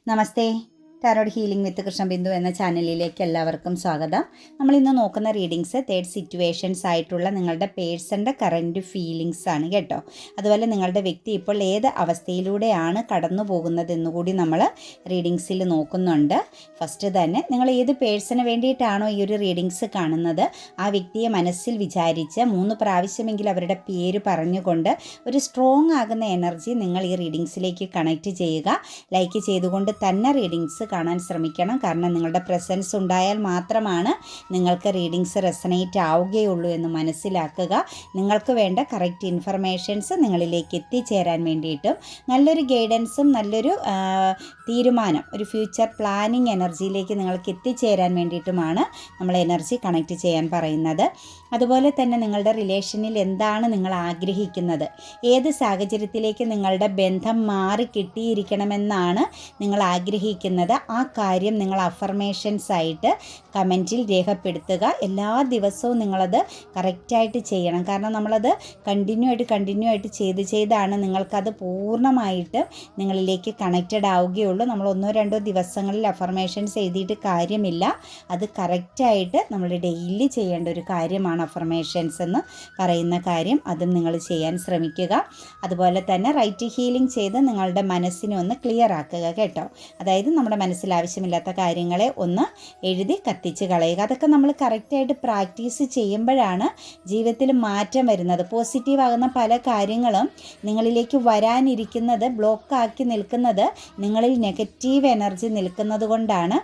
നമസ്തേ. Tarot healing വിത്ത് കൃഷ്ണബിന്ദു എന്ന ചാനലിലേക്ക് എല്ലാവർക്കും സ്വാഗതം. നമ്മൾ ഇന്ന് നോക്കുന്ന റീഡിങ്സ് തേർഡ് സിറ്റുവേഷൻസ് ആയിട്ടുള്ള നിങ്ങളുടെ പേഴ്സൻ്റെ കറൻറ്റ് ഫീലിങ്സ് ആണ് കേട്ടോ. അതുപോലെ നിങ്ങളുടെ വ്യക്തി ഇപ്പോൾ ഏത് അവസ്ഥയിലൂടെയാണ് കടന്നു പോകുന്നതെന്ന് കൂടി നമ്മൾ റീഡിങ്സിൽ നോക്കുന്നുണ്ട്. ഫസ്റ്റ് തന്നെ നിങ്ങൾ ഏത് പേഴ്സണ് വേണ്ടിയിട്ടാണോ ഈ ഒരു റീഡിങ്സ് കാണുന്നത്, ആ വ്യക്തിയെ മനസ്സിൽ വിചാരിച്ച് 3 പ്രാവശ്യമെങ്കിലും അവരുടെ പേര് പറഞ്ഞുകൊണ്ട് ഒരു സ്ട്രോങ് ആകുന്ന എനർജി നിങ്ങൾ ഈ റീഡിങ്സിലേക്ക് കണക്റ്റ് ചെയ്യുക. ലൈക്ക് ചെയ്തുകൊണ്ട് തന്നെ റീഡിങ്സ് കാണാൻ ശ്രമിക്കണം. കാരണം നിങ്ങളുടെ പ്രസൻസ് ഉണ്ടായാൽ മാത്രമാണ് നിങ്ങൾക്ക് റീഡിങ്സ് റെസനേറ്റ് ആവുകയുള്ളൂ എന്ന് മനസ്സിലാക്കുക. നിങ്ങൾക്ക് വേണ്ട കറക്റ്റ് ഇൻഫർമേഷൻസ് നിങ്ങളിലേക്ക് എത്തിച്ചേരാൻ വേണ്ടിയിട്ടും നല്ലൊരു ഗൈഡൻസും നല്ലൊരു തീരുമാനം, ഒരു ഫ്യൂച്ചർ പ്ലാനിങ് എനർജിയിലേക്ക് നിങ്ങൾക്ക് എത്തിച്ചേരാൻ വേണ്ടിയിട്ടുമാണ് നമ്മൾ എനർജി കണക്റ്റ് ചെയ്യാൻ പറയുന്നത്. അതുപോലെ തന്നെ നിങ്ങളുടെ റിലേഷനിൽ എന്താണ് നിങ്ങൾ ആഗ്രഹിക്കുന്നത്, ഏത് സാഹചര്യത്തിലേക്ക് നിങ്ങളുടെ ബന്ധം മാറി കിട്ടിയിരിക്കണമെന്നാണ് നിങ്ങൾ ആഗ്രഹിക്കുന്നത്, ആ കാര്യം നിങ്ങൾ അഫർമേഷൻസ് ആയിട്ട് കമൻറ്റിൽ രേഖപ്പെടുത്തുക. എല്ലാ ദിവസവും നിങ്ങളത് കറക്റ്റായിട്ട് ചെയ്യണം. കാരണം നമ്മളത് കണ്ടിന്യൂ ആയിട്ട് ചെയ്താണ് നിങ്ങൾക്കത് പൂർണ്ണമായിട്ട് നിങ്ങളിലേക്ക് കണക്റ്റഡ് ആവുകയുള്ളൂ. നമ്മൾ 1-2 ദിവസങ്ങളിൽ അഫർമേഷൻസ് എഴുതിയിട്ട് കാര്യമില്ല. അത് കറക്റ്റായിട്ട് നമ്മൾ ഡെയിലി ചെയ്യേണ്ട ഒരു കാര്യമാണ് അഫർമേഷൻസ് എന്ന് പറയുന്ന കാര്യം. അതും നിങ്ങൾ ചെയ്യാൻ ശ്രമിക്കുക. അതുപോലെ തന്നെ റൈറ്റ് ഹീലിംഗ് ചെയ്ത് നിങ്ങളുടെ മനസ്സിനെ ഒന്ന് ക്ലിയർ ആക്കുക കേട്ടോ. അതായത് നമ്മുടെ മനസ്സിൽ ആവശ്യമില്ലാത്ത കാര്യങ്ങളെ ഒന്ന് എഴുതി കത്തിച്ച് കളയുക. അതൊക്കെ നമ്മൾ കറക്റ്റായിട്ട് പ്രാക്ടീസ് ചെയ്യുമ്പോഴാണ് ജീവിതത്തിൽ മാറ്റം വരുന്നത്. പോസിറ്റീവ് ആകുന്ന പല കാര്യങ്ങളും നിങ്ങളിലേക്ക് വരാനിരിക്കുന്നത് ബ്ലോക്കാക്കി നിൽക്കുന്നത് നിങ്ങളിൽ നെഗറ്റീവ് എനർജി നിൽക്കുന്നത് കൊണ്ടാണ്.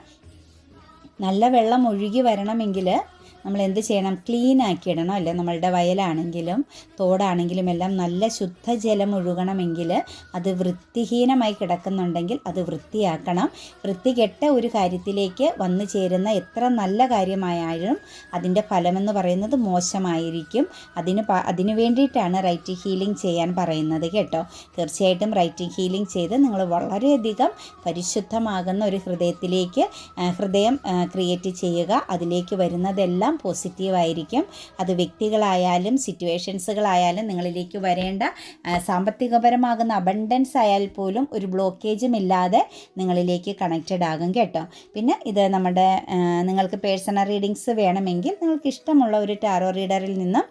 നല്ല വെള്ളം ഒഴുകി വരണമെങ്കിൽ നമ്മൾ എന്ത് ചെയ്യണം? ക്ലീൻ ആക്കിയിടണം അല്ലേ? നമ്മളുടെ വയലാണെങ്കിലും തോടാണെങ്കിലും എല്ലാം നല്ല ശുദ്ധജലം ഒഴുകണമെങ്കിൽ അത് വൃത്തിഹീനമായി കിടക്കുന്നുണ്ടെങ്കിൽ അത് വൃത്തിയാക്കണം. വൃത്തികെട്ട ഒരു കാര്യത്തിലേക്ക് വന്നു ചേരുന്ന എത്ര നല്ല കാര്യമായാലും അതിൻ്റെ ഫലമെന്ന് പറയുന്നത് മോശമായിരിക്കും. അതിനു വേണ്ടിയിട്ടാണ് റൈറ്റ് ഹീലിംഗ് ചെയ്യാൻ പറയുന്നത് കേട്ടോ. തീർച്ചയായിട്ടും റൈറ്റ് ഹീലിംഗ് ചെയ്ത് നിങ്ങൾ വളരെയധികം പരിശുദ്ധമാകുന്ന ഒരു ഹൃദയം ക്രിയേറ്റ് ചെയ്യുക. അതിലേക്ക് വരുന്നതെല്ലാം പോസിറ്റീവായിരിക്കും. അത് വ്യക്തികളായാലും സിറ്റുവേഷൻസുകളായാലും നിങ്ങളിലേക്ക് വരേണ്ട സാമ്പത്തികപരമാകുന്ന അബണ്ടൻസ് ആയാൽ പോലും ഒരു ബ്ലോക്കേജും ഇല്ലാതെ നിങ്ങളിലേക്ക് കണക്റ്റഡ് ആകും കേട്ടോ. പിന്നെ ഇത് നിങ്ങൾക്ക് പേഴ്സണൽ റീഡിങ്സ് വേണമെങ്കിൽ നിങ്ങൾക്ക് ഇഷ്ടമുള്ള ഒരു ടാറോ റീഡറിൽ നിന്നും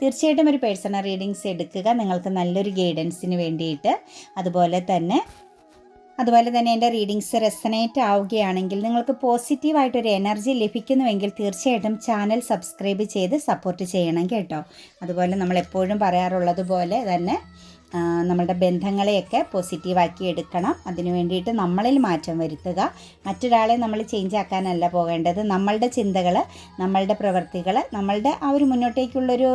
തീർച്ചയായിട്ടും ഒരു പേഴ്സണൽ റീഡിങ്സ് എടുക്കുക, നിങ്ങൾക്ക് നല്ലൊരു ഗൈഡൻസിന് വേണ്ടിയിട്ട്. അതുപോലെ തന്നെ എൻ്റെ റീഡിങ്സ് റെസനേറ്റ് ആവുകയാണെങ്കിൽ, നിങ്ങൾക്ക് പോസിറ്റീവായിട്ടൊരു എനർജി ലഭിക്കുന്നുവെങ്കിൽ തീർച്ചയായിട്ടും ചാനൽ സബ്സ്ക്രൈബ് ചെയ്ത് സപ്പോർട്ട് ചെയ്യണം കേട്ടോ. അതുപോലെ നമ്മൾ എപ്പോഴും പറയാറുള്ളത് പോലെ തന്നെ നമ്മളുടെ ബന്ധങ്ങളെയൊക്കെ പോസിറ്റീവാക്കി എടുക്കണം. അതിനു വേണ്ടിയിട്ട് നമ്മളിൽ മാറ്റം വരുത്തുക. മറ്റൊരാളെ നമ്മൾ ചേഞ്ച് ആക്കാനല്ല പോകേണ്ടത്. നമ്മളുടെ ചിന്തകൾ, നമ്മളുടെ പ്രവൃത്തികൾ, നമ്മളുടെ ആ ഒരു മുന്നോട്ടേക്കുള്ളൊരു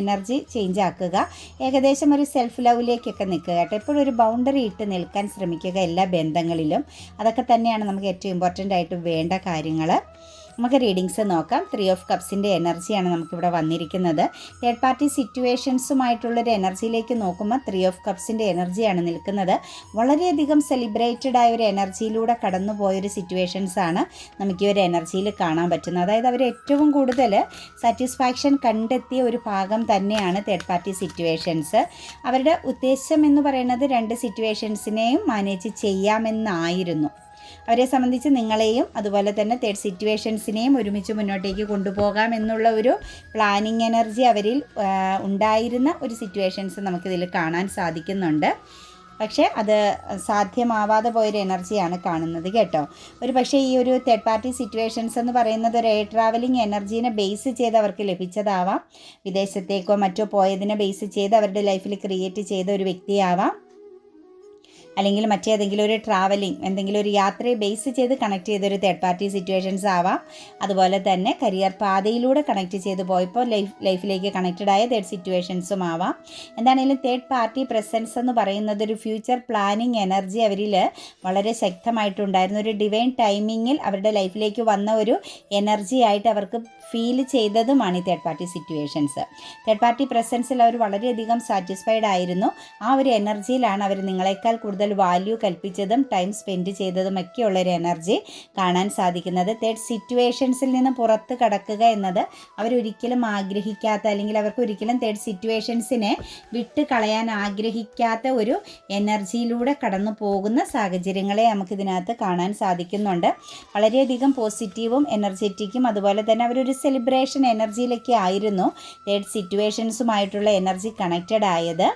എനർജി ചേഞ്ച് ആക്കുക. ഏകദേശം ഒരു സെൽഫ് ലവിലേക്കൊക്കെ നിൽക്കുക കേട്ടോ. എപ്പോഴും ഒരു ബൗണ്ടറി ഇട്ട് നിൽക്കാൻ ശ്രമിക്കുക എല്ലാ ബന്ധങ്ങളിലും. അതൊക്കെ തന്നെയാണ് നമുക്ക് ഏറ്റവും ഇമ്പോർട്ടൻ്റ് ആയിട്ട് വേണ്ട കാര്യങ്ങൾ. നമുക്ക് റീഡിങ്സ് നോക്കാം. 3 ഓഫ് കപ്സിൻ്റെ എനർജിയാണ് നമുക്കിവിടെ വന്നിരിക്കുന്നത്. തേർഡ് പാർട്ടി സിറ്റുവേഷൻസുമായിട്ടുള്ളൊരു എനർജിയിലേക്ക് നോക്കുമ്പോൾ 3 ഓഫ് കപ്സിൻ്റെ എനർജിയാണ് നിൽക്കുന്നത്. വളരെയധികം സെലിബ്രേറ്റഡ് ആയ ഒരു എനർജിയിലൂടെ കടന്നു പോയൊരു സിറ്റുവേഷൻസാണ് നമുക്ക് ഈ ഒരു എനർജിയിൽ കാണാൻ പറ്റുന്നത്. അതായത് അവർ ഏറ്റവും കൂടുതൽ സാറ്റിസ്ഫാക്ഷൻ കണ്ടെത്തിയ ഒരു ഭാഗം തന്നെയാണ് തേർഡ് പാർട്ടി സിറ്റുവേഷൻസ്. അവരുടെ ഉദ്ദേശം എന്ന് പറയുന്നത് 2 സിറ്റുവേഷൻസിനെയും മാനേജ് ചെയ്യാമെന്നായിരുന്നു. അവരെ സംബന്ധിച്ച് നിങ്ങളെയും അതുപോലെ തന്നെ തേർഡ് സിറ്റുവേഷൻസിനെയും ഒരുമിച്ച് മുന്നോട്ടേക്ക് കൊണ്ടുപോകാം എന്നുള്ള ഒരു പ്ലാനിങ് എനർജി അവരിൽ ഉണ്ടായിരുന്ന ഒരു സിറ്റുവേഷൻസ് നമുക്കിതിൽ കാണാൻ സാധിക്കുന്നുണ്ട്. പക്ഷേ അത് സാധ്യമാവാതെ പോയൊരു എനർജിയാണ് കാണുന്നത് കേട്ടോ. ഒരു പക്ഷേ ഈ ഒരു തേർഡ് പാർട്ടി സിറ്റുവേഷൻസ് എന്ന് പറയുന്നത് ഒരു എയർ ട്രാവലിംഗ് എനർജീനെ ബേസ് ചെയ്ത് അവർക്ക് ലഭിച്ചതാവാം. വിദേശത്തേക്കോ മറ്റോ പോയതിനെ ബേസ് ചെയ്ത് അവരുടെ ലൈഫിൽ ക്രിയേറ്റ് ചെയ്ത ഒരു വ്യക്തിയാവാം. അല്ലെങ്കിൽ മറ്റേതെങ്കിലും ഒരു ട്രാവലിംഗ്, എന്തെങ്കിലും ഒരു യാത്രയെ ബേസ് ചെയ്ത് കണക്ട് ചെയ്തൊരു തേർഡ് പാർട്ടി സിറ്റുവേഷൻസ് ആവാം. അതുപോലെ തന്നെ കരിയർ പാതയിലൂടെ കണക്ട് ചെയ്ത് പോയപ്പോൾ ലൈഫിലേക്ക് കണക്റ്റഡ് ആയ തേർഡ് സിറ്റുവേഷൻസും ആവാം. എന്താണെങ്കിലും തേർഡ് പാർട്ടി പ്രസൻസ് എന്ന് പറയുന്നത് ഒരു ഫ്യൂച്ചർ പ്ലാനിങ് എനർജി അവരിൽ വളരെ ശക്തമായിട്ടുണ്ടായിരുന്നു. ഒരു ഡിവൈൻ ടൈമിങ്ങിൽ അവരുടെ ലൈഫിലേക്ക് വന്ന ഒരു എനർജി ആയിട്ട് അവർക്ക് ഫീൽ ചെയ്തതുമാണ് ഈ third party situations. Third party പ്രസൻസിൽ അവർ വളരെയധികം സാറ്റിസ്ഫൈഡ് ആയിരുന്നു. ആ ഒരു എനർജിയിലാണ് അവർ നിങ്ങളെക്കാൾ കൂടുതൽ കൂടുതൽ വാല്യൂ കൽപ്പിച്ചതും ടൈം സ്പെൻഡ് ചെയ്തതും ഒക്കെയുള്ളൊരു എനർജി കാണാൻ സാധിക്കുന്നത്. തേർഡ് സിറ്റുവേഷൻസിൽ നിന്ന് പുറത്ത് കടക്കുക എന്നത് അവരൊരിക്കലും ആഗ്രഹിക്കാത്ത, അല്ലെങ്കിൽ അവർക്ക് ഒരിക്കലും തേർഡ് സിറ്റുവേഷൻസിനെ വിട്ട് കളയാൻ ആഗ്രഹിക്കാത്ത ഒരു എനർജിയിലൂടെ കടന്നു പോകുന്ന സാഹചര്യങ്ങളെ നമുക്കിതിനകത്ത് കാണാൻ സാധിക്കുന്നുണ്ട്. വളരെയധികം പോസിറ്റീവും എനർജറ്റിക്കും അതുപോലെ തന്നെ അവരൊരു സെലിബ്രേഷൻ എനർജിയിലൊക്കെ ആയിരുന്നു തേർഡ് സിറ്റുവേഷൻസുമായിട്ടുള്ള എനർജി കണക്റ്റഡ് ആയത്.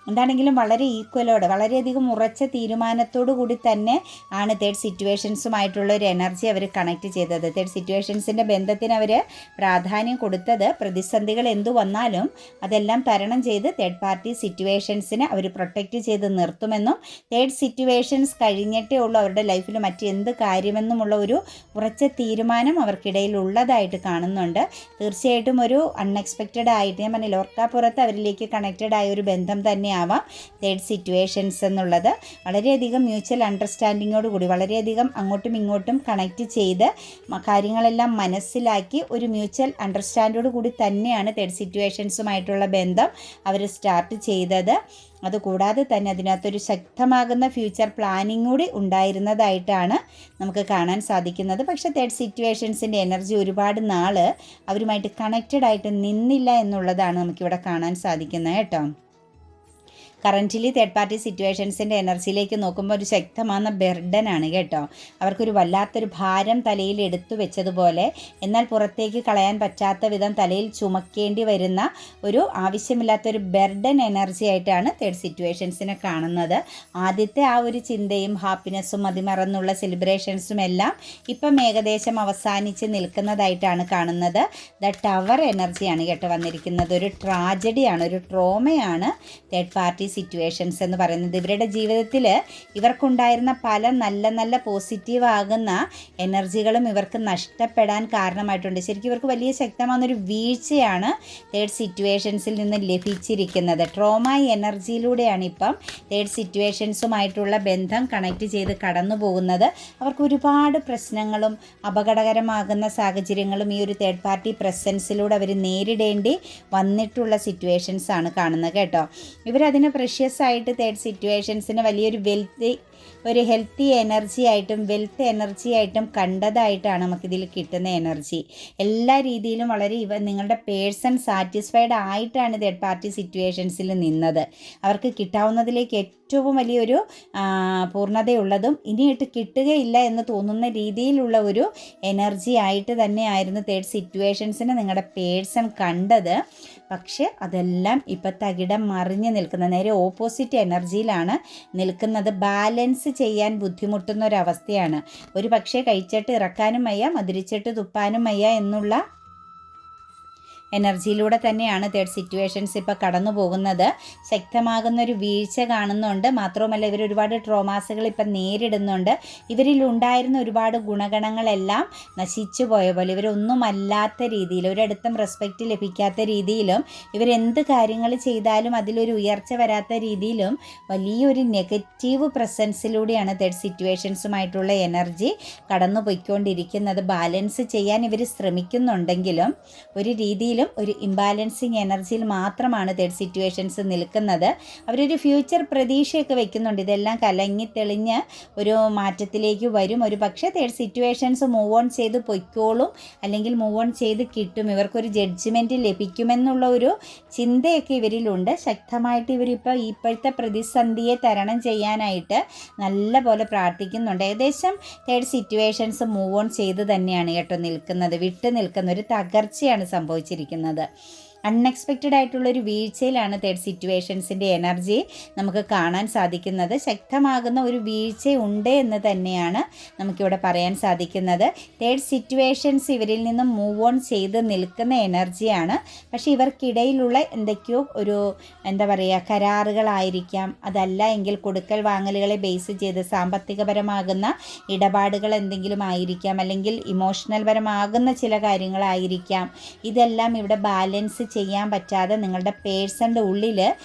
എന്താണെങ്കിലും വളരെ ഈക്വലോടെ വളരെയധികം ഉറച്ച തീരുമാനത്തോടു കൂടി തന്നെ ആണ് തേർഡ് സിറ്റുവേഷൻസുമായിട്ടുള്ള ഒരു എനർജി അവർ കണക്ട് ചെയ്തത്. തേർഡ് സിറ്റുവേഷൻസിൻ്റെ ബന്ധത്തിന് അവർ പ്രാധാന്യം കൊടുത്തത് പ്രതിസന്ധികൾ എന്തു വന്നാലും അതെല്ലാം തരണം ചെയ്ത് തേർഡ് പാർട്ടി സിറ്റുവേഷൻസിനെ അവർ പ്രൊട്ടക്റ്റ് ചെയ്ത് നിർത്തുമെന്നും തേർഡ് സിറ്റുവേഷൻസ് കഴിഞ്ഞിട്ടേ ഉള്ളൂ അവരുടെ ലൈഫിൽ മറ്റെന്ത് കാര്യമെന്നുമുള്ള ഒരു ഉറച്ച തീരുമാനം അവർക്കിടയിൽ ഉള്ളതായിട്ട് കാണുന്നുണ്ട്. തീർച്ചയായിട്ടും ഒരു അൺഎക്സ്പെക്റ്റഡ് ആയിട്ട് ഞാൻ പറഞ്ഞില്ല, ഓർക്കാപ്പുറത്ത് അവരിലേക്ക് കണക്റ്റഡ് ആയ ഒരു ബന്ധം തന്നെ ആവാം തേർഡ് സിറ്റുവേഷൻസ് എന്നുള്ളത്. വളരെയധികം മ്യൂച്വൽ അണ്ടർസ്റ്റാൻഡിങ്ങോട് കൂടി വളരെയധികം അങ്ങോട്ടും ഇങ്ങോട്ടും കണക്റ്റ് ചെയ്ത് കാര്യങ്ങളെല്ലാം മനസ്സിലാക്കി ഒരു മ്യൂച്വൽ അണ്ടർസ്റ്റാൻഡോട് കൂടി തന്നെയാണ് തേർഡ് സിറ്റുവേഷൻസുമായിട്ടുള്ള ബന്ധം അവർ സ്റ്റാർട്ട് ചെയ്തത്. അതുകൂടാതെ തന്നെ അതിനകത്തൊരു ശക്തമാകുന്ന ഫ്യൂച്ചർ പ്ലാനിങ് കൂടി ഉണ്ടായിരുന്നതായിട്ടാണ് നമുക്ക് കാണാൻ സാധിക്കുന്നത്. പക്ഷേ തേർഡ് സിറ്റുവേഷൻസിൻ്റെ എനർജി ഒരുപാട് നാൾ അവരുമായിട്ട് കണക്റ്റഡ് ആയിട്ട് നിന്നില്ല എന്നുള്ളതാണ് നമുക്കിവിടെ കാണാൻ സാധിക്കുന്നത് കേട്ടോ. കറൻ്റ്ലി തേർഡ് പാർട്ടി സിറ്റുവേഷൻസിൻ്റെ എനർജിയിലേക്ക് നോക്കുമ്പോൾ ഒരു ശക്തമായ ബെർഡനാണ് കേട്ടോ. അവർക്കൊരു വല്ലാത്തൊരു ഭാരം തലയിൽ എടുത്തു വെച്ചതുപോലെ, എന്നാൽ പുറത്തേക്ക് കളയാൻ പറ്റാത്ത വിധം തലയിൽ ചുമക്കേണ്ടി വരുന്ന ഒരു ആവശ്യമില്ലാത്തൊരു ബെർഡൻ എനർജി ആയിട്ടാണ് തേർഡ് സിറ്റുവേഷൻസിനെ കാണുന്നത്. ആദ്യത്തെ ആ ഒരു ചിന്തയും ഹാപ്പിനെസ്സും അതിമറന്നുള്ള സെലിബ്രേഷൻസും എല്ലാം ഇപ്പം ഏകദേശം അവസാനിച്ച് നിൽക്കുന്നതായിട്ടാണ് കാണുന്നത്. ദ ടവർ എനർജിയാണ് കേട്ടോ വന്നിരിക്കുന്നത്. ഒരു ട്രാജഡിയാണ്, ഒരു ട്രോമയാണ് തേർഡ് പാർട്ടി സിറ്റുവേഷൻസ് എന്ന് പറയുന്നത്. ഇവരുടെ ജീവിതത്തിൽ ഇവർക്കുണ്ടായിരുന്ന പല നല്ല നല്ല പോസിറ്റീവ് ആകുന്ന എനർജികളും ഇവർക്ക് നഷ്ടപ്പെടാൻ കാരണമായിട്ടുണ്ട്. ശരിക്കും ഇവർക്ക് വലിയ ശക്തമാകുന്നൊരു വീഴ്ചയാണ് തേർഡ് സിറ്റുവേഷൻസിൽ നിന്ന് ലഭിച്ചിരിക്കുന്നത്. ട്രോമ എനർജിയിലൂടെയാണ് ഇപ്പം തേർഡ് സിറ്റുവേഷൻസുമായിട്ടുള്ള ബന്ധം കണക്ട് ചെയ്ത് കടന്നു പോകുന്നത്. അവർക്ക് ഒരുപാട് പ്രശ്നങ്ങളും അപകടകരമാകുന്ന സാഹചര്യങ്ങളും ഈ ഒരു തേർഡ് പാർട്ടി പ്രസൻസിലൂടെ അവർ നേരിടേണ്ടി വന്നിട്ടുള്ള സിറ്റുവേഷൻസ് ആണ് കാണുന്നത് കേട്ടോ. ഇവരതിന് പ്രഷ്യസ് ആയിട്ട് തേർഡ് സിറ്റുവേഷൻസിന് വലിയൊരു ഹെൽത്തി എനർജി ആയിട്ടും വെൽത്ത് എനർജി ആയിട്ടും കണ്ടതായിട്ടാണ് നമുക്കിതിൽ കിട്ടുന്ന എനർജി. എല്ലാ രീതിയിലും വളരെ നിങ്ങളുടെ പേഴ്സൺ സാറ്റിസ്ഫൈഡ് ആയിട്ടാണ് തേർഡ് പാർട്ടി സിറ്റുവേഷൻസിൽ നിന്നത്. അവർക്ക് കിട്ടാവുന്നതിലേക്ക് ഏറ്റവും വലിയൊരു പൂർണ്ണതയുള്ളതും ഇനിയിട്ട് കിട്ടുകയില്ല എന്ന് തോന്നുന്ന രീതിയിലുള്ള ഒരു എനർജി ആയിട്ട് തന്നെയായിരുന്നു തേർഡ് സിറ്റുവേഷൻസിനെ നിങ്ങളുടെ പേഴ്സൺ കണ്ടത്. പക്ഷെ അതെല്ലാം ഇപ്പം തകിടം മറിഞ്ഞ് നിൽക്കുന്ന നേരെ ഓപ്പോസിറ്റ് എനർജിയിലാണ് നിൽക്കുന്നത്. ബാലൻസ് ചെയ്യാൻ ബുദ്ധിമുട്ടുന്ന ഒരവസ്ഥയാണ്. ഒരു പക്ഷേ കഴിച്ചിട്ട് ഇറക്കാനും വയ്യ, മധുരിച്ചിട്ട് തുപ്പാനും വയ്യ എന്നുള്ള എനർജിയിലൂടെ തന്നെയാണ് തേർഡ് സിറ്റുവേഷൻസ് ഇപ്പോൾ കടന്നു പോകുന്നത്. ശക്തമാകുന്നൊരു വീഴ്ച കാണുന്നുണ്ട്. മാത്രവുമല്ല ഇവർ ഒരുപാട് ട്രോമാസുകൾ ഇപ്പം നേരിടുന്നുണ്ട്. ഇവരിലുണ്ടായിരുന്ന ഒരുപാട് ഗുണഗണങ്ങളെല്ലാം നശിച്ചു പോയ പോലെ, ഇവരൊന്നുമല്ലാത്ത രീതിയിൽ, ഒരിടത്തും റെസ്പെക്റ്റ് ലഭിക്കാത്ത രീതിയിലും, ഇവരെന്ത് കാര്യങ്ങൾ ചെയ്താലും അതിലൊരു ഉയർച്ച വരാത്ത രീതിയിലും വലിയൊരു നെഗറ്റീവ് പ്രസൻസിലൂടെയാണ് തേർഡ് സിറ്റുവേഷൻസുമായിട്ടുള്ള എനർജി കടന്നു പോയിക്കൊണ്ടിരിക്കുന്നത്. ബാലൻസ് ചെയ്യാൻ ഇവർ ശ്രമിക്കുന്നുണ്ടെങ്കിലും ഒരു രീതിയിൽ ഒരു ഇംബാലൻസിങ് എനർജിയിൽ മാത്രമാണ് തേർഡ് സിറ്റുവേഷൻസ് നിൽക്കുന്നത്. അവരൊരു ഫ്യൂച്ചർ പ്രതീക്ഷയൊക്കെ വെക്കുന്നുണ്ട്. ഇതെല്ലാം കലങ്ങി തെളിഞ്ഞ് ഒരു മാറ്റത്തിലേക്ക് വരും. ഒരു പക്ഷേ തേർഡ് സിറ്റുവേഷൻസ് മൂവ് ഓൺ ചെയ്ത് പൊയ്ക്കോളും, അല്ലെങ്കിൽ മൂവ് ഓൺ ചെയ്ത് കിട്ടും, ഇവർക്കൊരു ജഡ്ജ്മെൻറ്റ് ലഭിക്കുമെന്നുള്ള ഒരു ചിന്തയൊക്കെ ഇവരിലുണ്ട്. ശക്തമായിട്ട് ഇപ്പോഴത്തെ പ്രതിസന്ധിയെ തരണം ചെയ്യാനായിട്ട് നല്ല പോലെ പ്രാർത്ഥിക്കുന്നുണ്ട്. ഏകദേശം തേർഡ് സിറ്റുവേഷൻസ് മൂവ് ഓൺ ചെയ്ത് തന്നെയാണ് കേട്ടോ നിൽക്കുന്നത്. വിട്ട് നിൽക്കുന്ന ഒരു തകർച്ചയാണ് സംഭവിച്ചിരിക്കുന്നത്. അൺഎക്സ്പെക്റ്റഡ് ആയിട്ടുള്ളൊരു വീഴ്ചയിലാണ് തേർഡ് സിറ്റുവേഷൻസിൻ്റെ എനർജി നമുക്ക് കാണാൻ സാധിക്കുന്നത്. ശക്തമാകുന്ന ഒരു വീഴ്ച ഉണ്ട് എന്ന് തന്നെയാണ് നമുക്കിവിടെ പറയാൻ സാധിക്കുന്നത്. തേർഡ് സിറ്റുവേഷൻസ് ഇവരിൽ നിന്നും മൂവ് ഓൺ ചെയ്ത് നിൽക്കുന്ന എനർജിയാണ്. പക്ഷേ ഇവർക്കിടയിലുള്ള എന്തൊക്കെയോ ഒരു കരാറുകളായിരിക്കാം, അതല്ല എങ്കിൽ കൊടുക്കൽ വാങ്ങലുകളെ ബേസ് ചെയ്ത് സാമ്പത്തികപരമാകുന്ന ഇടപാടുകൾ എന്തെങ്കിലും ആയിരിക്കാം, അല്ലെങ്കിൽ ഇമോഷണൽ പരമാകുന്ന ചില കാര്യങ്ങളായിരിക്കാം. ഇതെല്ലാം ഇവിടെ ബാലൻസ് ചെയ്യാൻ പറ്റാതെ നിങ്ങളുടെ പേഴ്സൻ്റെ ഉള്ളിൽ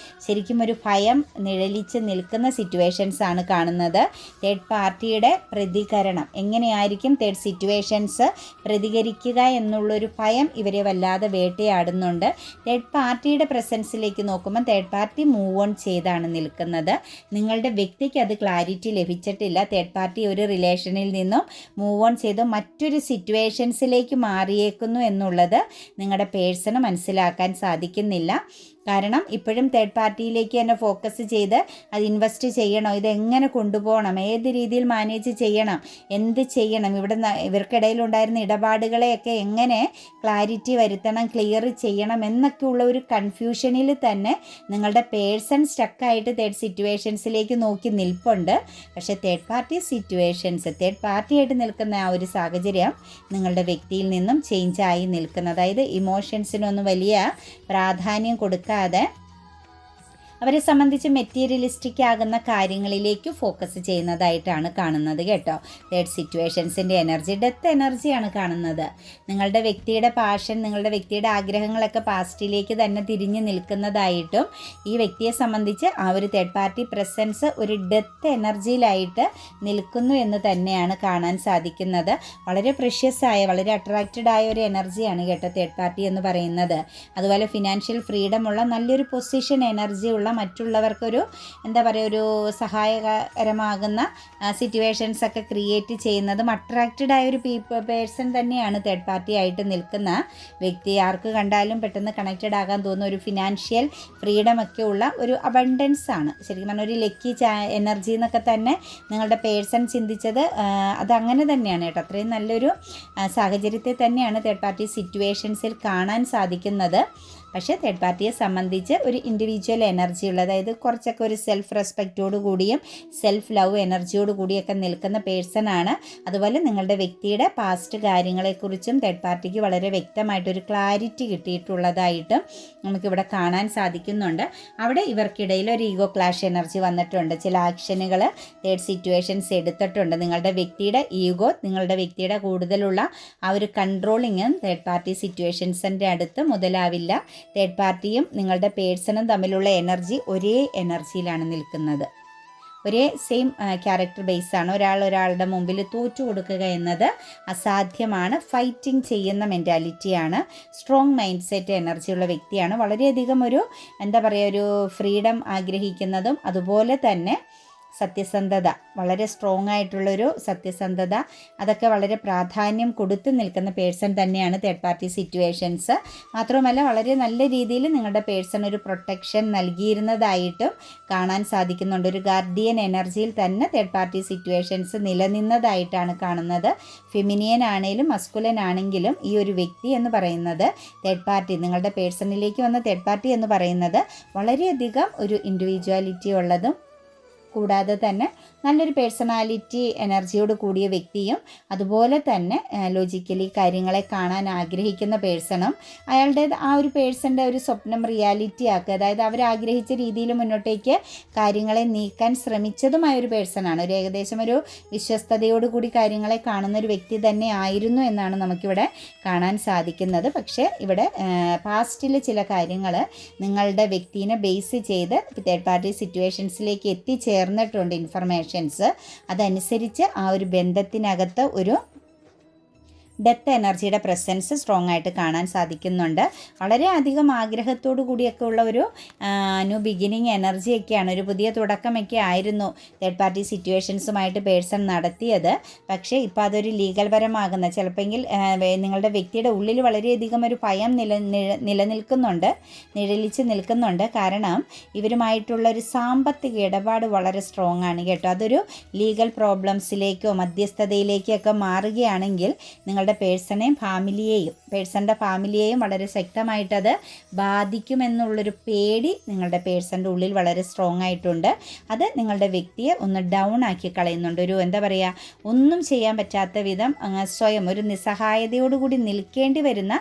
ശരിക്കും ഒരു ഭയം നിഴലിച്ച് നിൽക്കുന്ന സിറ്റുവേഷൻസ് ആണ് കാണുന്നത്. തേർഡ് പാർട്ടിയുടെ പ്രതികരണം എങ്ങനെയായിരിക്കും, തേർഡ് സിറ്റുവേഷൻസ് പ്രതികരിക്കുക എന്നുള്ളൊരു ഭയം ഇവരെ വല്ലാതെ വേട്ടയാടുന്നുണ്ട്. തേർഡ് പാർട്ടിയുടെ പ്രസൻസിലേക്ക് നോക്കുമ്പോൾ തേർഡ് പാർട്ടി മൂവ് ഓൺ ചെയ്താണ് നിൽക്കുന്നത്. നിങ്ങളുടെ വ്യക്തിക്ക് അത് ക്ലാരിറ്റി ലഭിച്ചിട്ടില്ല. തേർഡ് പാർട്ടി ഒരു റിലേഷനിൽ നിന്നും മൂവ് ഓൺ ചെയ്ത് മറ്റൊരു സിറ്റുവേഷൻസിലേക്ക് മാറിയേക്കുന്നു എന്നുള്ളത് നിങ്ങളുടെ പേഴ്സണ് മനസ്സിലാക്കാൻ സാധിക്കുന്നില്ല. കാരണം ഇപ്പോഴും തേർഡ് പാർട്ടിയിലേക്ക് തന്നെ ഫോക്കസ് ചെയ്ത് അത് ഇൻവെസ്റ്റ് ചെയ്യണോ, ഇതെങ്ങനെ കൊണ്ടുപോകണം, ഏത് രീതിയിൽ മാനേജ് ചെയ്യണം, എന്ത് ചെയ്യണം, ഇവർക്കിടയിലുണ്ടായിരുന്ന ഇടപാടുകളെയൊക്കെ എങ്ങനെ ക്ലാരിറ്റി വരുത്തണം, ക്ലിയർ ചെയ്യണം എന്നൊക്കെയുള്ള ഒരു കൺഫ്യൂഷനിൽ തന്നെ നിങ്ങളുടെ പേഴ്സൺ സ്റ്റക്കായിട്ട് തേർഡ് സിറ്റുവേഷൻസിലേക്ക് നോക്കി നിൽപ്പുണ്ട്. പക്ഷേ തേർഡ് പാർട്ടി സിറ്റുവേഷൻസ്, തേർഡ് പാർട്ടിയായിട്ട് നിൽക്കുന്ന ആ ഒരു സാഹചര്യം നിങ്ങളുടെ വ്യക്തിയിൽ നിന്നും ചേഞ്ചായി നിൽക്കുന്നത്. അതായത് ഇമോഷൻസിനൊന്നും വലിയ പ്രാധാന്യം കൊടുക്കാതെ അവരെ സംബന്ധിച്ച് മെറ്റീരിയലിസ്റ്റിക് ആകുന്ന കാര്യങ്ങളിലേക്ക് ഫോക്കസ് ചെയ്യുന്നതായിട്ടാണ് കാണുന്നത് കേട്ടോ. തേർഡ് സിറ്റുവേഷൻസിൻ്റെ എനർജി ഡെത്ത് എനർജിയാണ് കാണുന്നത്. നിങ്ങളുടെ വ്യക്തിയുടെ പാഷൻ, നിങ്ങളുടെ വ്യക്തിയുടെ ആഗ്രഹങ്ങളൊക്കെ പാസ്റ്റിലേക്ക് തന്നെ തിരിഞ്ഞു നിൽക്കുന്നതായിട്ടും ഈ വ്യക്തിയെ സംബന്ധിച്ച് ആ ഒരു തേർഡ് പാർട്ടി പ്രസൻസ് ഒരു ഡെത്ത് എനർജിയിലായിട്ട് നിൽക്കുന്നു എന്ന് തന്നെയാണ് കാണാൻ സാധിക്കുന്നത്. വളരെ പ്രഷ്യസ് ആയ, വളരെ അട്രാക്റ്റഡ് ആയ ഒരു എനർജിയാണ് കേട്ടോ തേർഡ് പാർട്ടി എന്ന് പറയുന്നത്. അതുപോലെ ഫിനാൻഷ്യൽ ഫ്രീഡമുള്ള നല്ലൊരു പൊസിഷൻ എനർജി ഉള്ള, മറ്റുള്ളവർക്കൊരു എന്താ പറയുക, ഒരു സഹായകരമാകുന്ന സിറ്റുവേഷൻസ് ഒക്കെ ക്രിയേറ്റ് ചെയ്യുന്നതും അട്രാക്റ്റഡ് ആയ ഒരു പേഴ്സൺ തന്നെയാണ് തേർഡ് പാർട്ടി ആയിട്ട് നിൽക്കുന്ന വ്യക്തി. ആർക്ക് കണ്ടാലും പെട്ടെന്ന് കണക്റ്റഡ് ആകാൻ തോന്നുന്ന ഒരു ഫിനാൻഷ്യൽ ഫ്രീഡം ഒക്കെ ഉള്ള ഒരു അബണ്ടൻസ് ആണ്. ശരിക്കും പറഞ്ഞാൽ ഒരു ലക്കി എനർജി എന്നൊക്കെ തന്നെ നിങ്ങളുടെ പേഴ്സൺ ചിന്തിച്ചത് അതങ്ങനെ തന്നെയാണ് കേട്ടോ. അത്രയും നല്ലൊരു സാഹചര്യത്തെ തന്നെയാണ് തേർഡ് പാർട്ടി സിറ്റുവേഷൻസിൽ കാണാൻ സാധിക്കുന്നത്. പക്ഷേ തേർഡ് പാർട്ടിയെ സംബന്ധിച്ച് ഒരു ഇൻഡിവിജ്വൽ എനർജി ഉള്ള, അതായത് കുറച്ചൊക്കെ ഒരു സെൽഫ് റെസ്പെക്റ്റോട് കൂടിയും സെൽഫ് ലവ് എനർജിയോട് കൂടിയൊക്കെ നിൽക്കുന്ന പേഴ്സണാണ്. അതുപോലെ നിങ്ങളുടെ വ്യക്തിയുടെ പാസ്റ്റ് കാര്യങ്ങളെക്കുറിച്ചും തേർഡ് പാർട്ടിക്ക് വളരെ വ്യക്തമായിട്ടൊരു ക്ലാരിറ്റി കിട്ടിയിട്ടുള്ളതായിട്ടും നമുക്കിവിടെ കാണാൻ സാധിക്കുന്നുണ്ട്. അവിടെ ഇവർക്കിടയിൽ ഒരു ഈഗോ ക്ലാഷ് എനർജി വന്നിട്ടുണ്ട്. ചില ആക്ഷനുകൾ തേർഡ് സിറ്റുവേഷൻസ് എടുത്തിട്ടുണ്ട്. നിങ്ങളുടെ വ്യക്തിയുടെ ഈഗോ, നിങ്ങളുടെ വ്യക്തിയുടെ കൂടുതലുള്ള ആ ഒരു കൺട്രോളിങ്ങും തേർഡ് പാർട്ടി സിറ്റുവേഷൻസിൻ്റെ അടുത്ത് മുതലാവില്ല. തേർഡ് പാർട്ടിയും നിങ്ങളുടെ പേഴ്സണും തമ്മിലുള്ള എനർജി ഒരേ എനർജിയിലാണ് നിൽക്കുന്നത്. ഒരേ സെയിം ക്യാരക്ടർ ബേസാണ്. ഒരാളുടെ മുമ്പിൽ തോറ്റു കൊടുക്കുക എന്നത് അസാധ്യമാണ്. ഫൈറ്റിംഗ് ചെയ്യുന്ന മെൻറ്റാലിറ്റിയാണ്. സ്ട്രോങ് മൈൻഡ് സെറ്റ് എനർജിയുള്ള വ്യക്തിയാണ്. വളരെയധികം ഒരു എന്താ പറയുക, ഒരു ഫ്രീഡം ആഗ്രഹിക്കുന്നതും അതുപോലെ തന്നെ സത്യസന്ധത, വളരെ സ്ട്രോങ് ആയിട്ടുള്ളൊരു സത്യസന്ധത, അതൊക്കെ വളരെ പ്രാധാന്യം കൊടുത്തു നിൽക്കുന്ന പേഴ്സൺ തന്നെയാണ് തേർഡ് പാർട്ടി സിറ്റുവേഷൻസ്. മാത്രമല്ല വളരെ നല്ല രീതിയിൽ നിങ്ങളുടെ പേഴ്സൺ ഒരു പ്രൊട്ടക്ഷൻ നൽകിയിരുന്നതായിട്ടും കാണാൻ സാധിക്കുന്നുണ്ട്. ഒരു ഗാർഡിയൻ എനർജിയിൽ തന്നെ തേർഡ് പാർട്ടി സിറ്റുവേഷൻസ് നിലനിന്നതായിട്ടാണ് കാണുന്നത്. ഫെമിനിയൻ ആണെങ്കിലും മസ്കുലൻ ആണെങ്കിലും ഈ ഒരു വ്യക്തി എന്ന് പറയുന്നത് തേർഡ് പാർട്ടി, നിങ്ങളുടെ പേഴ്സണിലേക്ക് വന്ന തേർഡ് പാർട്ടി എന്ന് പറയുന്നത് വളരെയധികം ഒരു ഇൻഡിവിജ്വാലിറ്റി ഉള്ളതും കൂടാതെ തന്നെ നല്ലൊരു പേഴ്സണാലിറ്റി എനർജിയോട് കൂടിയ വ്യക്തിയും അതുപോലെ തന്നെ ലോജിക്കലി കാര്യങ്ങളെ കാണാൻ ആഗ്രഹിക്കുന്ന പേഴ്സണും അയാളുടെ ആ ഒരു പേഴ്സൻ്റെ ഒരു സ്വപ്നം റിയാലിറ്റി ആക്കുക, അതായത് അവരാഗ്രഹിച്ച രീതിയിൽ മുന്നോട്ടേക്ക് കാര്യങ്ങളെ നീക്കാൻ ശ്രമിച്ചതുമായ ഒരു പേഴ്സണാണ്. ഒരു ഏകദേശം ഒരു വിശ്വസ്തയോടുകൂടി കാര്യങ്ങളെ കാണുന്ന ഒരു വ്യക്തി തന്നെ ആയിരുന്നു എന്നാണ് നമുക്കിവിടെ കാണാൻ സാധിക്കുന്നത്. പക്ഷേ ഇവിടെ പാസ്റ്റിൽ ചില കാര്യങ്ങൾ നിങ്ങളുടെ വ്യക്തിനെ ബേസ് ചെയ്ത് തേർഡ് പാർട്ടി സിറ്റുവേഷൻസിലേക്ക് എത്തിച്ചേർന്നിട്ടുണ്ട് ഇൻഫർമേഷൻസ്. അതനുസരിച്ച് ആ ഒരു ബന്ധത്തിനകത്ത് ഒരു ഡെത്ത് എനർജിയുടെ പ്രസൻസ് സ്ട്രോങ് ആയിട്ട് കാണാൻ സാധിക്കുന്നുണ്ട്. വളരെയധികം ആഗ്രഹത്തോടു കൂടിയൊക്കെ ഉള്ള ഒരു ന്യൂ ബിഗിനിങ് എനർജിയൊക്കെയാണ്, ഒരു പുതിയ തുടക്കമൊക്കെ ആയിരുന്നു തേർഡ് പാർട്ടി സിറ്റുവേഷൻസുമായിട്ട് പേഴ്സൺ നടത്തിയത്. പക്ഷേ ഇപ്പോൾ അതൊരു ലീഗൽ പരമാകുന്ന, ചിലപ്പോൾ നിങ്ങളുടെ വ്യക്തിയുടെ ഉള്ളിൽ വളരെയധികം ഒരു ഭയം നിലനിൽക്കുന്നുണ്ട്, നിഴലിച്ച് നിൽക്കുന്നുണ്ട്. കാരണം ഇവരുമായിട്ടുള്ള ഒരു സാമ്പത്തിക ഇടപാട് വളരെ സ്ട്രോങ് ആണ് കേട്ടോ. അതൊരു ലീഗൽ പ്രോബ്ലംസിലേക്കോ മധ്യസ്ഥതയിലേക്കൊക്കെ മാറുകയാണെങ്കിൽ നിങ്ങളുടെ പേഴ്സൻ്റെ ഫാമിലിയെയും വളരെ ശക്തമായിട്ടത് ബാധിക്കുമെന്നുള്ളൊരു പേടി നിങ്ങളുടെ പേഴ്സൻ്റെ ഉള്ളിൽ വളരെ സ്ട്രോങ് ആയിട്ടുണ്ട്. അത് നിങ്ങളുടെ വ്യക്തിയെ ഒന്ന് ഡൗൺ ആക്കി കളയുന്നുണ്ട്. ഒരു എന്താ പറയുക, ഒന്നും ചെയ്യാൻ പറ്റാത്ത വിധം സ്വയം ഒരു നിസ്സഹായതയോടുകൂടി നിൽക്കേണ്ടി വരുന്ന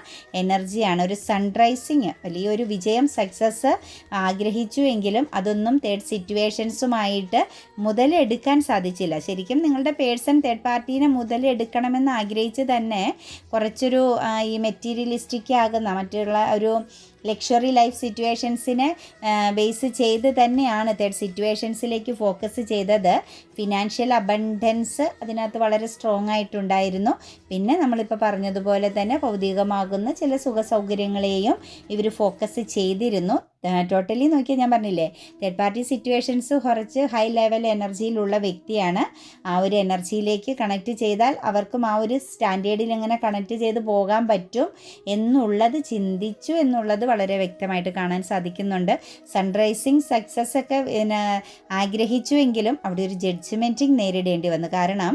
എനർജിയാണ്. ഒരു സൺറൈസിങ്, വലിയൊരു വിജയം, സക്സസ് ആഗ്രഹിച്ചുവെങ്കിലും അതൊന്നും തേർഡ് സിറ്റുവേഷൻസുമായിട്ട് മുതലെടുക്കാൻ സാധിച്ചില്ല. ശരിക്കും നിങ്ങളുടെ പേഴ്സൺ തേർഡ് പാർട്ടീനെ മുതലെടുക്കണമെന്ന് ആഗ്രഹിച്ച് തന്നെ കുറച്ചൊരു ഈ മെറ്റീരിയലിസ്റ്റിക് ആകുന്ന, മറ്റുള്ള ഒരു ലക്ഷറി ലൈഫ് സിറ്റുവേഷൻസിനെ ബേസ് ചെയ്ത് തന്നെയാണ് തേർഡ് സിറ്റുവേഷൻസിലേക്ക് ഫോക്കസ് ചെയ്തത്. ഫിനാൻഷ്യൽ അബണ്ടൻസ് അതിനകത്ത് വളരെ സ്ട്രോങ് ആയിട്ടുണ്ടായിരുന്നു. പിന്നെ നമ്മളിപ്പോൾ പറഞ്ഞതുപോലെ തന്നെ ഭൗതികമാകുന്ന ചില സുഖ സൗകര്യങ്ങളെയും ഇവർ ഫോക്കസ് ചെയ്തിരുന്നു. ടോട്ടലി നോക്കിയാൽ ഞാൻ പറഞ്ഞില്ലേ, തേർഡ് പാർട്ടി സിറ്റുവേഷൻസ് കുറച്ച് ഹൈ ലെവൽ എനർജിയിലുള്ള വ്യക്തിയാണ്. ആ ഒരു എനർജിയിലേക്ക് കണക്ട് ചെയ്താൽ അവർക്കും ആ ഒരു സ്റ്റാൻഡേർഡിൽ എങ്ങനെ കണക്ട് ചെയ്ത് പോകാൻ പറ്റും എന്നുള്ളത് ചിന്തിച്ചു എന്നുള്ളത് വളരെ വ്യക്തമായിട്ട് കാണാൻ സാധിക്കുന്നുണ്ട്. സൺറൈസിങ് സക്സസ് ഒക്കെ ആഗ്രഹിച്ചുവെങ്കിലും അവിടെ ഒരു ജഡ്ജ്മെൻറ്റിങ് നേരിടേണ്ടി വന്നു. കാരണം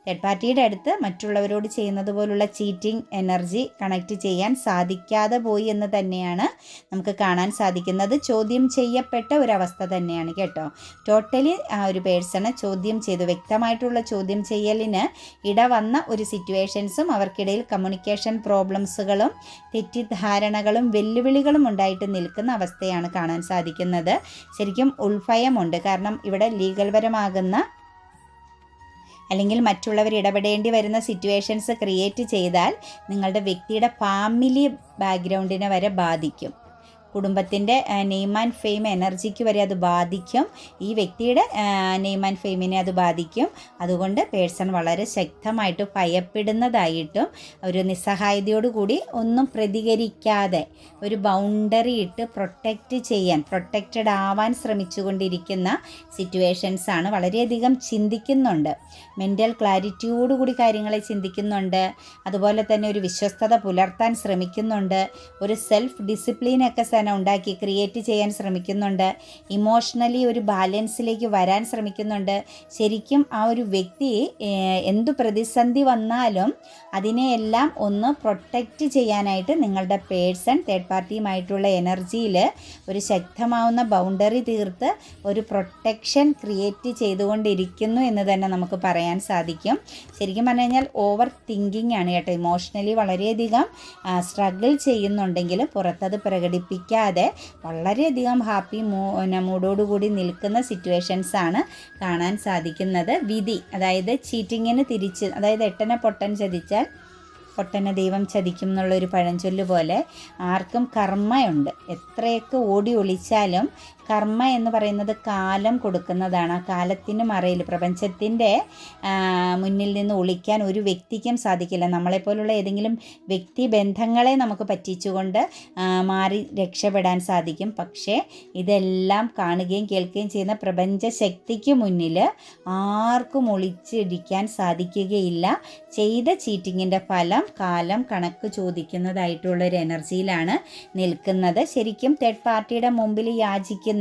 തേർഡ് പാർട്ടിയുടെ അടുത്ത് മറ്റുള്ളവരോട് ചെയ്യുന്നത് പോലുള്ള ചീറ്റിംഗ് എനർജി കണക്ട് ചെയ്യാൻ സാധിക്കാതെ പോയി എന്ന് തന്നെയാണ് നമുക്ക് കാണാൻ സാധിക്കുന്നത്. ചോദ്യം ചെയ്യപ്പെട്ട ഒരവസ്ഥ തന്നെയാണ് കേട്ടോ. ടോട്ടലി ആ ഒരു പേഴ്സണെ ചോദ്യം ചെയ്തു, വ്യക്തമായിട്ടുള്ള ചോദ്യം ചെയ്യലിന് ഇടവന്ന ഒരു സിറ്റുവേഷൻസും അവർക്കിടയിൽ കമ്മ്യൂണിക്കേഷൻ പ്രോബ്ലംസുകളും തെറ്റിദ്ധാരണകളും വെല്ലുവിളികളും ഉണ്ടായിട്ട് നിൽക്കുന്ന അവസ്ഥയാണ് കാണാൻ സാധിക്കുന്നത്. ശരിക്കും ഉൾഭയമുണ്ട്. കാരണം ഇവിടെ ലീഗൽപരമാകുന്ന അല്ലെങ്കിൽ മറ്റുള്ളവർ ഇടപെടേണ്ടി വരുന്ന സിറ്റുവേഷൻസ് ക്രിയേറ്റ് ചെയ്താൽ നിങ്ങളുടെ വ്യക്തിയുടെ ഫാമിലി ബാക്ക്ഗ്രൗണ്ടിനെ വരെ ബാധിക്കും. കുടുംബത്തിൻ്റെ നെയിം ആൻഡ് ഫെയിം എനർജിക്ക് വരെ അത് ബാധിക്കും. ഈ വ്യക്തിയുടെ നെയിം ആൻഡ് ഫെയിമിനെ അത് ബാധിക്കും. അതുകൊണ്ട് പേഴ്സൺ വളരെ ശക്തമായിട്ട് ഭയപ്പെടുന്നതായിട്ടും ഒരു നിസ്സഹായതയോടുകൂടി ഒന്നും പ്രതികരിക്കാതെ ഒരു ബൗണ്ടറി ഇട്ട് പ്രൊട്ടക്റ്റഡ് ആവാൻ ശ്രമിച്ചുകൊണ്ടിരിക്കുന്ന സിറ്റുവേഷൻസാണ്. വളരെയധികം ചിന്തിക്കുന്നുണ്ട്, മെൻ്റൽ ക്ലാരിറ്റിയോടുകൂടി കാര്യങ്ങളെ ചിന്തിക്കുന്നുണ്ട്. അതുപോലെ തന്നെ ഒരു വിശ്വസ്തത പുലർത്താൻ ശ്രമിക്കുന്നുണ്ട്. ഒരു സെൽഫ് ഡിസിപ്ലിനൊക്കെ ഉണ്ടാക്കി ക്രിയേറ്റ് ചെയ്യാൻ ശ്രമിക്കുന്നുണ്ട്. ഇമോഷണലി ഒരു ബാലൻസിലേക്ക് വരാൻ ശ്രമിക്കുന്നുണ്ട്. ശരിക്കും ആ ഒരു വ്യക്തി എന്തു പ്രതിസന്ധി വന്നാലും അതിനെയെല്ലാം ഒന്ന് പ്രൊട്ടക്റ്റ് ചെയ്യാനായിട്ട് നിങ്ങളുടെ പേഴ്സൺ തേർഡ് പാർട്ടിയുമായിട്ടുള്ള എനർജിയിൽ ഒരു ശക്തമാവുന്ന ബൗണ്ടറി തീർത്ത് ഒരു പ്രൊട്ടക്ഷൻ ക്രിയേറ്റ് ചെയ്തുകൊണ്ടിരിക്കുന്നു എന്ന് തന്നെ നമുക്ക് പറയാൻ സാധിക്കും. ശരിക്കും പറഞ്ഞു കഴിഞ്ഞാൽ ഓവർ തിങ്കിങ് ആണ് കേട്ടോ. ഇമോഷണലി വളരെയധികം സ്ട്രഗിൾ ചെയ്യുന്നുണ്ടെങ്കിലും പുറത്തത് പ്രകടിപ്പിക്കാതെ വളരെയധികം ഹാപ്പി മൂഡോടുകൂടി നിൽക്കുന്ന സിറ്റുവേഷൻസാണ് കാണാൻ സാധിക്കുന്നത്. വിധി, അതായത് ചീറ്റിങ്ങിന് തിരിച്ച്, അതായത് എട്ടനെ പൊട്ടൻ ചതിച്ചാൽ പൊട്ടനെ ദൈവം ചതിക്കും എന്നുള്ളൊരു പഴഞ്ചൊല്ല് പോലെ ആർക്കും കർമ്മയുണ്ട്. എത്രയൊക്കെ ഓടി ഒളിച്ചാലും കർമ്മ എന്ന് പറയുന്നത് കാലം കൊടുക്കുന്നതാണ്. ആ കാലത്തിന് മറയിൽ പ്രപഞ്ചത്തിൻ്റെ മുന്നിൽ നിന്ന് ഒളിക്കാൻ ഒരു വ്യക്തിക്കും സാധിക്കില്ല. നമ്മളെപ്പോലുള്ള ഏതെങ്കിലും വ്യക്തി ബന്ധങ്ങളെ നമുക്ക് പറ്റിച്ചുകൊണ്ട് മാറി രക്ഷപ്പെടാൻ സാധിക്കും. പക്ഷേ ഇതെല്ലാം കാണുകയും കേൾക്കുകയും ചെയ്യുന്ന പ്രപഞ്ച ശക്തിക്ക് മുന്നിൽ ആർക്കും ഒളിച്ചിരിക്കാൻ സാധിക്കുകയില്ല. ചെയ്ത ചീറ്റിങ്ങിൻ്റെ ഫലം കാലം കണക്ക് ചോദിക്കുന്നതായിട്ടുള്ളൊരു എനർജിയിലാണ് നിൽക്കുന്നത്. ശരിക്കും തേർഡ് പാർട്ടിയുടെ മുമ്പിൽ യാചിക്കുന്ന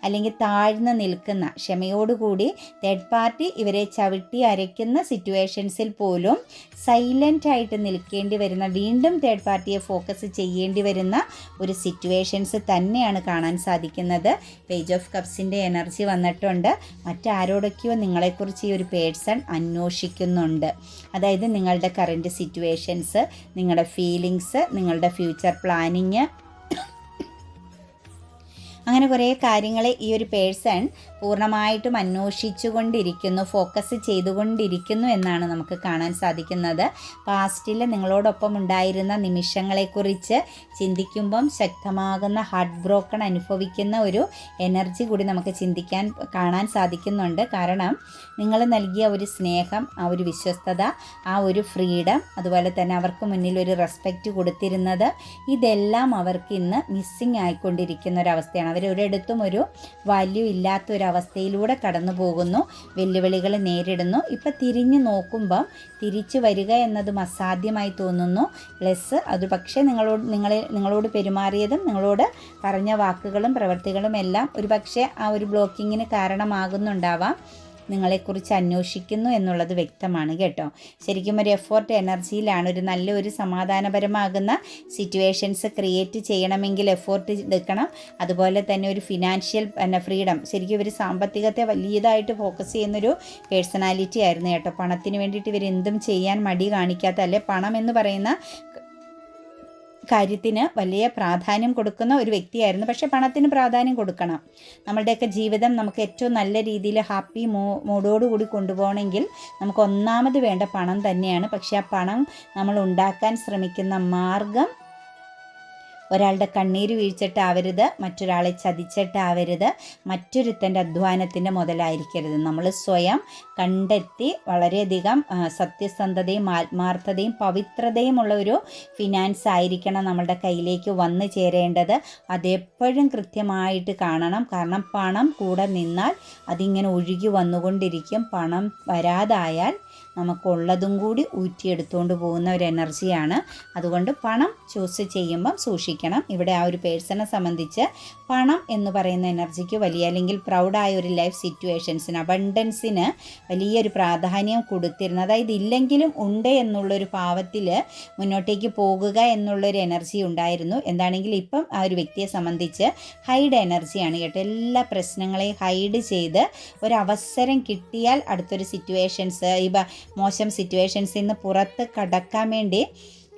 അല്ലെങ്കിൽ താഴ്ന്നു നിൽക്കുന്ന, ക്ഷമയോടുകൂടി തേർഡ് പാർട്ടി ഇവരെ ചവിട്ടി അരയ്ക്കുന്ന സിറ്റുവേഷൻസിൽ പോലും സൈലൻ്റ് ആയിട്ട് നിൽക്കേണ്ടി വരുന്ന, വീണ്ടും തേർഡ് പാർട്ടിയെ ഫോക്കസ് ചെയ്യേണ്ടി വരുന്ന ഒരു സിറ്റുവേഷൻസ് തന്നെയാണ് കാണാൻ സാധിക്കുന്നത്. പേജ് ഓഫ് കപ്സിൻ്റെ എനർജി വന്നിട്ടുണ്ട്. മറ്റാരോടൊക്കെയോ നിങ്ങളെക്കുറിച്ച് ഈ ഒരു പേഴ്സൺ അന്വേഷിക്കുന്നുണ്ട്. അതായത് നിങ്ങളുടെ കറൻറ്റ് സിറ്റുവേഷൻസ്, നിങ്ങളുടെ ഫീലിങ്സ്, നിങ്ങളുടെ ഫ്യൂച്ചർ പ്ലാനിങ്, അങ്ങനെ കുറേ കാര്യങ്ങളെ ഈ ഒരു പേഴ്സൺ പൂർണ്ണമായിട്ടും അന്വേഷിച്ചു കൊണ്ടിരിക്കുന്നു, ഫോക്കസ് ചെയ്തുകൊണ്ടിരിക്കുന്നു എന്നാണ് നമുക്ക് കാണാൻ സാധിക്കുന്നത്. പാസ്റ്റിൽ നിങ്ങളോടൊപ്പം ഉണ്ടായിരുന്ന നിമിഷങ്ങളെക്കുറിച്ച് ചിന്തിക്കുമ്പം ശക്തമാകുന്ന ഹാർട്ട് ബ്രോക്കൺ അനുഭവിക്കുന്ന ഒരു എനർജി കൂടി നമുക്ക് കാണാൻ സാധിക്കുന്നുണ്ട്. കാരണം നിങ്ങൾ നൽകിയ ഒരു സ്നേഹം, ആ ഒരു വിശ്വസ്തത, ആ ഒരു ഫ്രീഡം, അതുപോലെ തന്നെ അവർക്ക് മുന്നിൽ ഒരു റെസ്പെക്റ്റ് കൊടുത്തിരുന്നത്, ഇതെല്ലാം അവർക്ക് ഇന്ന് മിസ്സിങ് ആയിക്കൊണ്ടിരിക്കുന്ന ഒരവസ്ഥയാണ്. അവരൊരിടത്തും ഒരു വാല്യൂ ഇല്ലാത്തൊരവസ്ഥയിലൂടെ കടന്നു പോകുന്നു, വെല്ലുവിളികൾ നേരിടുന്നു. ഇപ്പം തിരിഞ്ഞു നോക്കുമ്പം തിരിച്ചു വരിക എന്നതും അസാധ്യമായി തോന്നുന്നു. പ്ലസ് അത് പക്ഷേ നിങ്ങളോട് പെരുമാറിയതും നിങ്ങളോട് പറഞ്ഞ വാക്കുകളും പ്രവൃത്തികളും എല്ലാം ഒരു പക്ഷേ ആ ഒരു ബ്ലോക്കിങ്ങിന് കാരണമാകുന്നുണ്ടാവാം. നിങ്ങളെക്കുറിച്ച് അന്വേഷിക്കുന്നു എന്നുള്ളത് വ്യക്തമാണ് കേട്ടോ. ശരിക്കും ഒരു എഫോർട്ട് എനർജിയിലാണ്. ഒരു നല്ലൊരു സമാധാനപരമാകുന്ന സിറ്റുവേഷൻസ് ക്രിയേറ്റ് ചെയ്യണമെങ്കിൽ എഫോർട്ട് എടുക്കണം. അതുപോലെ തന്നെ ഒരു ഫിനാൻഷ്യൽ ഫ്രീഡം, ശരിക്കും ഇവർ സാമ്പത്തികത്തെ വലിയതായിട്ട് ഫോക്കസ് ചെയ്യുന്നൊരു പേഴ്സണാലിറ്റി ആയിരുന്നു കേട്ടോ. പണത്തിന് വേണ്ടിയിട്ട് ഇവരെന്തും ചെയ്യാൻ മടി കാണിക്കാത്ത, അല്ലെ പണം എന്ന് പറയുന്ന കാര്യത്തിന് വലിയ പ്രാധാന്യം കൊടുക്കുന്ന ഒരു വ്യക്തിയായിരുന്നു. പക്ഷേ പണത്തിന് പ്രാധാന്യം കൊടുക്കണം. നമ്മളുടെയൊക്കെ ജീവിതം നമുക്ക് ഏറ്റവും നല്ല രീതിയിൽ ഹാപ്പി മൂഡോടുകൂടി കൊണ്ടുപോകണമെങ്കിൽ നമുക്ക് ഒന്നാമത് വേണ്ട പണം തന്നെയാണ്. പക്ഷേ ആ പണം നമ്മൾ ഉണ്ടാക്കാൻ ശ്രമിക്കുന്ന മാർഗം ഒരാളുടെ കണ്ണീര് വീഴ്ചിട്ടാവരുത്, മറ്റൊരാളെ ചതിച്ചിട്ടാവരുത്, മറ്റൊരുത്തൻ്റെ അധ്വാനത്തിൻ്റെ മുതലായിരിക്കരുത്. നമ്മൾ സ്വയം കണ്ടെത്തി വളരെയധികം സത്യസന്ധതയും ആത്മാർത്ഥതയും പവിത്രതയുമുള്ള ഒരു ഫിനാൻസ് ആയിരിക്കണം നമ്മളുടെ കയ്യിലേക്ക് വന്നു ചേരേണ്ടത്. അതെപ്പോഴും കൃത്യമായിട്ട് കാണണം. കാരണം പണം കൂടെ നിന്നാൽ അതിങ്ങനെ ഒഴുകി വന്നുകൊണ്ടിരിക്കും. പണം വരാതായാൽ നമുക്കുള്ളതും കൂടി ഊറ്റിയെടുത്തുകൊണ്ട് പോകുന്ന ഒരു എനർജിയാണ്. അതുകൊണ്ട് പണം ചൂസ് ചെയ്യുമ്പം സൂക്ഷിക്കണം. ഇവിടെ ആ ഒരു പേഴ്സണെ സംബന്ധിച്ച് പണം എന്ന് പറയുന്ന എനർജിക്ക് വലിയ, അല്ലെങ്കിൽ പ്രൗഡായ ഒരു ലൈഫ് സിറ്റുവേഷൻസിന്, അബണ്ടൻസിന് വലിയൊരു പ്രാധാന്യം കൊടുത്തിരുന്നു. അതായത് ഇല്ലെങ്കിലും ഉണ്ട് എന്നുള്ളൊരു ഭാവത്തിൽ മുന്നോട്ടേക്ക് പോകുക എന്നുള്ളൊരു എനർജി ഉണ്ടായിരുന്നു. എന്താണെങ്കിലും ഇപ്പം ആ ഒരു വ്യക്തിയെ സംബന്ധിച്ച് ഹൈഡ് എനർജിയാണ് കേട്ടോ. എല്ലാ പ്രശ്നങ്ങളെയും ഹൈഡ് ചെയ്ത് ഒരവസരം കിട്ടിയാൽ അടുത്തൊരു സിറ്റുവേഷൻസ്, മോശം സിറ്റുവേഷൻസിൽ നിന്ന് പുറത്ത് കടക്കാൻ വേണ്ടി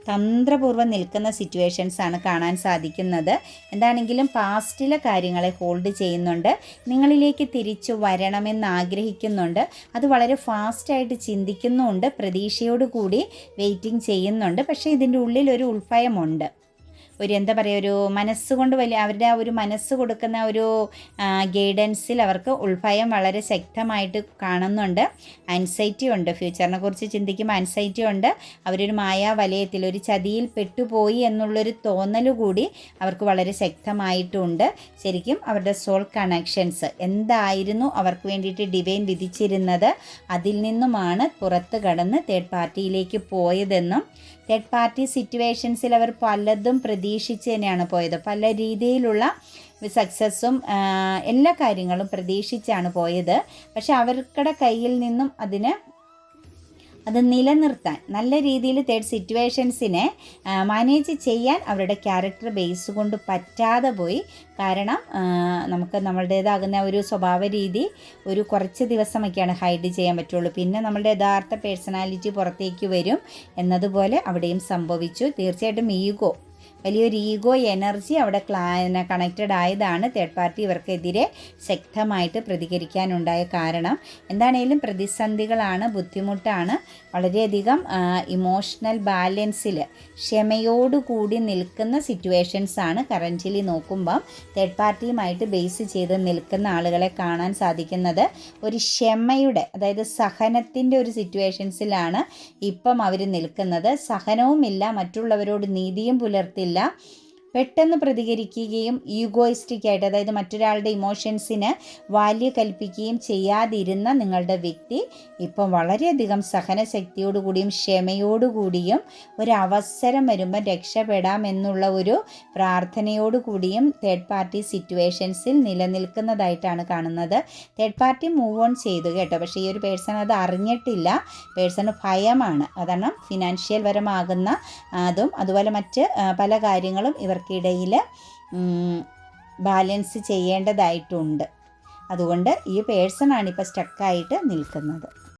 തന്ത്രപൂർവ്വം നിൽക്കുന്ന സിറ്റുവേഷൻസാണ് കാണാൻ സാധിക്കുന്നത്. എന്താണെങ്കിലും പാസ്റ്റിലെ കാര്യങ്ങളെ ഹോൾഡ് ചെയ്യുന്നുണ്ട്, നിങ്ങളിലേക്ക് തിരിച്ചു വരണമെന്ന് ആഗ്രഹിക്കുന്നുണ്ട്. അത് വളരെ ഫാസ്റ്റായിട്ട് ചിന്തിക്കുന്നുമുണ്ട്, പ്രതീക്ഷയോടുകൂടി വെയിറ്റിംഗ് ചെയ്യുന്നുണ്ട്. പക്ഷേ ഇതിൻ്റെ ഉള്ളിൽ ഒരു ഉൾഭയമുണ്ട്. ഒരു എന്താ പറയുക, ഒരു മനസ്സുകൊണ്ട് വലിയ അവരുടെ ആ ഒരു മനസ്സ് കൊടുക്കുന്ന ഒരു ഗൈഡൻസിൽ അവർക്ക് ഉൾഭയം വളരെ ശക്തമായിട്ട് കാണുന്നുണ്ട്. ആൻസൈറ്റി ഉണ്ട്, ഫ്യൂച്ചറിനെ കുറിച്ച് ചിന്തിക്കുമ്പോൾ ആൻസൈറ്റി ഉണ്ട്. അവരൊരു മായാവലയത്തിൽ, ഒരു ചതിയിൽ പെട്ടുപോയി എന്നുള്ളൊരു തോന്നൽ കൂടി അവർക്ക് വളരെ ശക്തമായിട്ടുണ്ട്. ശരിക്കും അവരുടെ സോൾ കണക്ഷൻസ് എന്തായിരുന്നു അവർക്ക് വേണ്ടിയിട്ട് ഡിവൈൻ വിധിച്ചിരുന്നത്, അതിൽ നിന്നുമാണ് പുറത്ത് കടന്ന് തേർഡ് പാർട്ടിയിലേക്ക് പോയതെന്നും, തേർഡ് പാർട്ടി സിറ്റുവേഷൻസിൽ അവർ പലതും പ്രതീക്ഷിച്ച് തന്നെയാണ് പോയത്. പല രീതിയിലുള്ള സക്സസ്സും എല്ലാ കാര്യങ്ങളും പ്രതീക്ഷിച്ചാണ് പോയത്. പക്ഷെ അവർക്കടെ കയ്യിൽ നിന്നും അത് നിലനിർത്താൻ നല്ല രീതിയിൽ തേർഡ് സിറ്റുവേഷൻസിനെ മാനേജ് ചെയ്യാൻ അവരുടെ ക്യാരക്ടർ ബേസ് കൊണ്ട് പറ്റാതെ പോയി. കാരണം നമുക്ക് നമ്മളുടേതാകുന്ന ഒരു സ്വഭാവ രീതി ഒരു കുറച്ച് ദിവസമൊക്കെയാണ് ഹൈഡ് ചെയ്യാൻ പറ്റുള്ളൂ. പിന്നെ നമ്മളുടെ യഥാർത്ഥ പേഴ്സണാലിറ്റി പുറത്തേക്ക് വരും എന്നതുപോലെ അവിടെയും സംഭവിച്ചു. തീർച്ചയായിട്ടും വലിയൊരു ഈഗോ എനർജി അവിടെ കണക്റ്റഡ് ആയതാണ് തേർഡ് പാർട്ടി ഇവർക്കെതിരെ ശക്തമായിട്ട് പ്രതികരിക്കാനുണ്ടായ കാരണം. എന്താണേലും പ്രതിസന്ധികളാണ്, ബുദ്ധിമുട്ടാണ്. വളരെയധികം ഇമോഷണൽ ബാലൻസിൽ ക്ഷമയോടുകൂടി നിൽക്കുന്ന സിറ്റുവേഷൻസാണ് കറൻറ്റ്ലി നോക്കുമ്പം തേർഡ് പാർട്ടിയുമായിട്ട് ബേസ് ചെയ്ത് നിൽക്കുന്ന ആളുകളെ കാണാൻ സാധിക്കുന്നത്. ഒരു ക്ഷമയുടെ, അതായത് സഹനത്തിൻ്റെ ഒരു സിറ്റുവേഷൻസിലാണ് ഇപ്പം അവർ നിൽക്കുന്നത്. സഹനവുമില്ല, മറ്റുള്ളവരോട് നീതിയും പുലർത്തില്ല, പെട്ടെന്ന് പ്രതികരിക്കുകയും ഈഗോയിസ്റ്റിക്കായിട്ട്, അതായത് മറ്റൊരാളുടെ ഇമോഷൻസിന് വാല്യൂ കൽപ്പിക്കുകയും ചെയ്യാതിരുന്ന നിങ്ങളുടെ വ്യക്തി ഇപ്പം വളരെയധികം സഹനശക്തിയോടുകൂടിയും ക്ഷമയോടുകൂടിയും ഒരവസരം വരുമ്പോൾ രക്ഷപ്പെടാം എന്നുള്ള ഒരു പ്രാർത്ഥനയോടുകൂടിയും തേർഡ് പാർട്ടി സിറ്റുവേഷൻസിൽ നിലനിൽക്കുന്നതായിട്ടാണ് കാണുന്നത്. തേർഡ് പാർട്ടി മൂവ് ഓൺ ചെയ്തു കേട്ടോ. പക്ഷേ ഈ ഒരു പേഴ്സൺ അത് അറിഞ്ഞിട്ടില്ല. പേഴ്സണ് ഭയമാണ്. അതാണ് ഫിനാൻഷ്യൽ പരമാകുന്ന അതും അതുപോലെ മറ്റ് പല കാര്യങ്ങളും ഇവർക്കിടയിൽ ബാലൻസ് ചെയ്യേണ്ടതായിട്ടുണ്ട്. അതുകൊണ്ട് ഈ പേഴ്സണാണ് ഇപ്പോൾ സ്റ്റക്കായിട്ട് നിൽക്കുന്നത്.